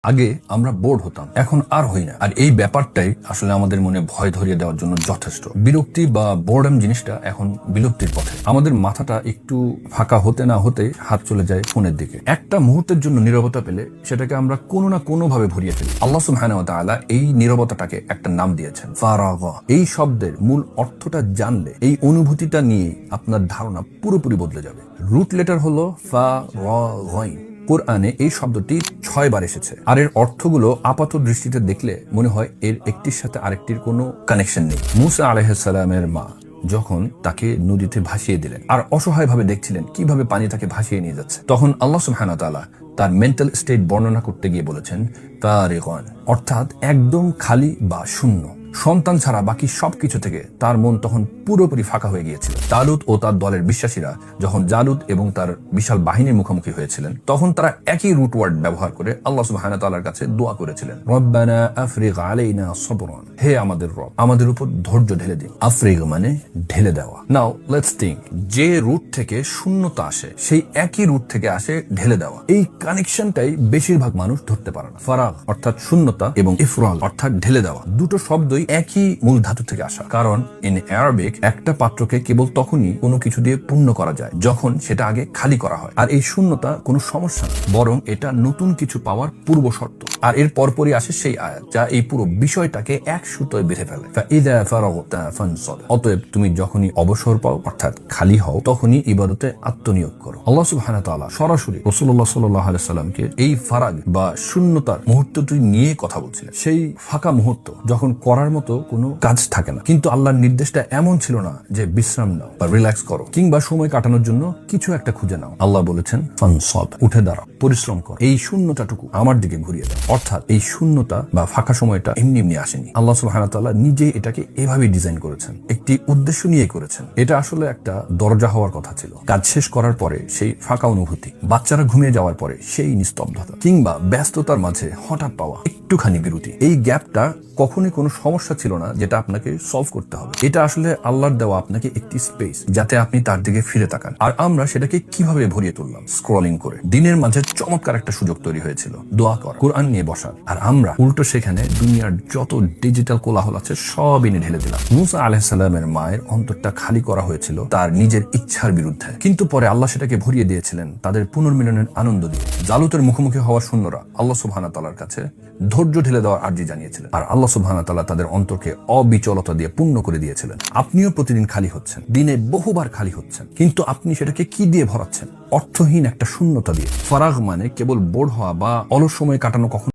আগে আমরা বোর্ড হতাম, এখন আর হই না। আর এই ব্যাপারটাই আসলে আমাদের মনে ভয় ধরিয়ে দেওয়ার জন্য যথেষ্ট। বিরক্তি বা বোর্ডম জিনিসটা এখন বিলুপ্তির পথে। আমাদের মাথাটা একটু ফাঁকা হতে না হতে হাত চলে যায় ফোনের দিকে। একটা মুহূর্তের জন্য নীরবতা পেলে সেটাকে আমরা কোনো না কোনো ভাবে ভরিয়ে ফেলি। আল্লাহ সুবহানাহু ওয়া তাআলা এই নীরবতাটাকে একটা নাম দিয়েছেন, ফারাগা। এই শব্দের মূল অর্থটা জানলে এই অনুভূতিটা নিয়ে আপনার ধারণা পুরোপুরি বদলে যাবে। রুট লেটার হলো ফারাগাইন। কোরআনে এই শব্দটি 6 বার এসেছে। আর এর অর্থগুলো আপাত দৃষ্টিতে দেখলে মনে হয় এর একটির সাথে আরেকটির কোনো কানেকশন নেই। মুসা আলাইহিস সালামের মা যখন তাকে নদীতে ভাসিয়ে দিলেন আর অসহায়ভাবে দেখছিলেন কিভাবে পানি তাকে ভাসিয়ে নিয়ে যাচ্ছে, তখন আল্লাহ সুবহানাহু ওয়া তাআলা তার মেন্টাল স্টেট বর্ণনা করতে গিয়ে বলেছেন ফারিগান, অর্থাৎ একদম খালি বা শূন্য। সন্তান ছাড়া বাকি সবকিছু থেকে তার মন তখন পুরোপুরি ফাঁকা হয়ে গিয়েছিল। তালুত ও তার দলের বিশ্বাসীরা যখন জালুত এবং তার বিশাল বাহিনীর মুখোমুখি হয়েছিলেন, তখন তারা একই রুট ওয়ার্ড ব্যবহার করে আল্লাহ সুবহানাহু ওয়া তাআলার কাছে দোয়া করেছিলেন, রব্বানা আফরিগ আলাইনা সবরান, হে আমাদের রব, আমাদের উপর ধৈর্য ঢেলে দিন। আফরিগ মানে ঢেলে দেওয়া। নাও লেটস থিংক, যে রুট থেকে শূন্যতা আসে সেই একই রুট থেকে আসে ঢেলে দেওয়া। এই কানেকশনটাই বেশিরভাগ মানুষ ধরতে পারে না। ফারাগ অর্থাৎ শূন্যতা এবং ইফরাল অর্থাৎ ঢেলে দেওয়া, দুটো শব্দই একই মূল ধাতু থেকে আসা। কারণ ইন আরবিক একটা পাত্রকে কেবল তখনই কোনো কিছু দিয়ে পূর্ণ করা যায় যখন সেটা আগে খালি করা হয়। আর এই শূন্যতা কোনো সমস্যা না, বরং এটা নতুন কিছু পাওয়ার পূর্ব শর্ত। আর এর পরপরই আসে সেই আয়াত যা এই পুরো বিষয়টাকে এক সুতোয় বেঁধে ফেলে। ফাইযা ফারাগতা ফানসাব, অতএব তুমি যখনই অবসর পাও অর্থাৎ খালি হও তখনই ইবাদতে আত্মনিয়োগ করো। আল্লাহ সুবহানাহু ওয়া তাআলা সরাসরি রাসূলুল্লাহ সাল্লাল্লাহু আলাইহি সাল্লামকে এই ফারাগ বা শূন্যতার মুহূর্তটি নিয়ে কথা বলছিলেন। সেই ফাঁকা মুহূর্ত যখন করার মতো কোনো কাজ থাকে না, কিন্তু আল্লাহর নির্দেশটা এমন ছিল না যে বিশ্রাম নাও বা রিল্যাক্স করো কিংবা সময় কাটানোর জন্য কিছু একটা খুঁজে নাও। আল্লাহ বলেছেন ফানসাব, উঠে দাঁড়াও, পরিশ্রম করো, এই শূন্যতাটুকু আমার দিকে ঘুরিয়ে দাও। অর্থাৎ এই শূন্যতা বা ফাঁকা সময়টা এমনি এমনি আসেনি। আল্লাহ সুবহানাহু ওয়া তাআলা নিজেই এটাকে এভাবে ডিজাইন করেছেন, একটি উদ্দেশ্য নিয়ে করেছেন। এটা আসলে একটা দরজা হওয়ার কথা ছিল। কাজ শেষ করার পরে সেই ফাঁকা অনুভূতি, বাচ্চারা ঘুমিয়ে যাওয়ার পরে সেই নিস্তব্ধতা, কিংবা ব্যস্ততার মাঝে হঠাৎ পাওয়া একটুখানি বিরতি, এই গ্যাপটা কখনোই কোনো সমস্যা ছিল না যেটা আপনাকে সলভ করতে হবে। এটা আসলে আল্লাহর দেওয়া আপনাকে একটি স্পেস যাতে আপনি তার দিকে ফিরে তাকান। আর আমরা সেটাকে কিভাবে ভরিয়ে তুললাম? স্ক্রলিং করে। দিনের মাঝে চমৎকার একটা সুযোগ তৈরি হয়েছিল দোয়া করা, কোরআন নিয়ে বসার। আর আমরা উল্টো সেখানে দুনিয়ার যত ডিজিটাল কোলাহল আছে সব এনে ঢেলে দিলাম। মুসা আলাইহিস সালামের মায়ের অন্তরটা খালি করা হয়েছিল তার নিজের ইচ্ছার বিরুদ্ধে, কিন্তু পরে আল্লাহ সেটাকে ভরিয়ে দিয়েছিলেন তাদের পুনর্মিলনের আনন্দ দিয়ে। জালুতের মুখোমুখি হওয়া সৈন্যরা আল্লাহ সুবহানাহু ওয়া তাআলার কাছে ধৈর্য ঢেলে দেওয়ার আর্জি জানিয়েছিলেন, আর আল্লাহ সুবহানাহু ওয়া তাআলা তাদের অন্তরকে অবিচলতা দিয়ে পূর্ণ করে দিয়েছিলেন। আপনিও প্রতিদিন খালি হচ্ছেন, দিনে বহুবার খালি হচ্ছেন, কিন্তু আপনি সেটাকে কি দিয়ে ভরাচ্ছেন? অর্থহীন একটা শূন্যতা দিয়ে। ফারাগ মানে কেবল বোর হওয়া বা অলস সময় কাটানো কখনো